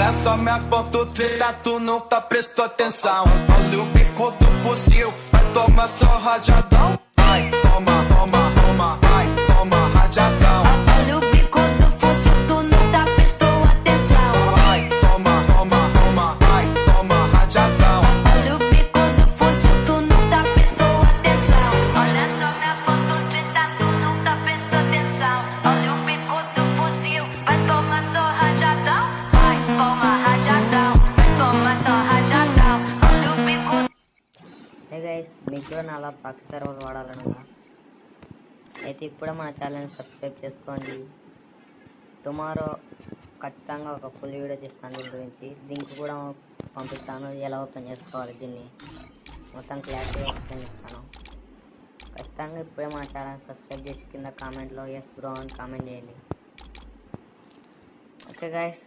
Olha só minha ponto treta, tu nunca prestou atenção. Olha o bico do fuzil, vai tomar só rajadão. Vai, toma, toma, toma, vai, toma rajadão. Olha o bico do fuzil, tu nunca prestou atenção. Vai, toma, toma, toma, vai, toma rajadão. Olha o bico do fuzil, tu nunca prestou atenção. Olha só minha ponto treta, tu nunca prestou atenção. Olha o bico do fuzil, vai tomar só rajadão. Vai, toma rajadão, vai tomar só rajadão. Olha o bico. Hey guys, మీకు కూడా నాలా pox server వాడాలనుందా? అయితే ఇప్పుడే మన ఛానల్ని సబ్స్క్రైబ్ చేసుకోండి. టుమారో ఖచ్చితంగా ఒక ఫుల్ వీడియో చేస్తాను దీని గురించి. లింక్ కూడా పంపిస్తాను, ఎలా ఓపెన్ చేసుకోవాలి దీన్ని మొత్తం క్లారిటీగా ఓపెన్ చేస్తాను. ఖచ్చితంగా ఇప్పుడే మన ఛానల్ సబ్స్క్రైబ్ చేసి కింద కామెంట్లో ఎస్ బ్రో అని కామెంట్ చేయండి. Okay guys.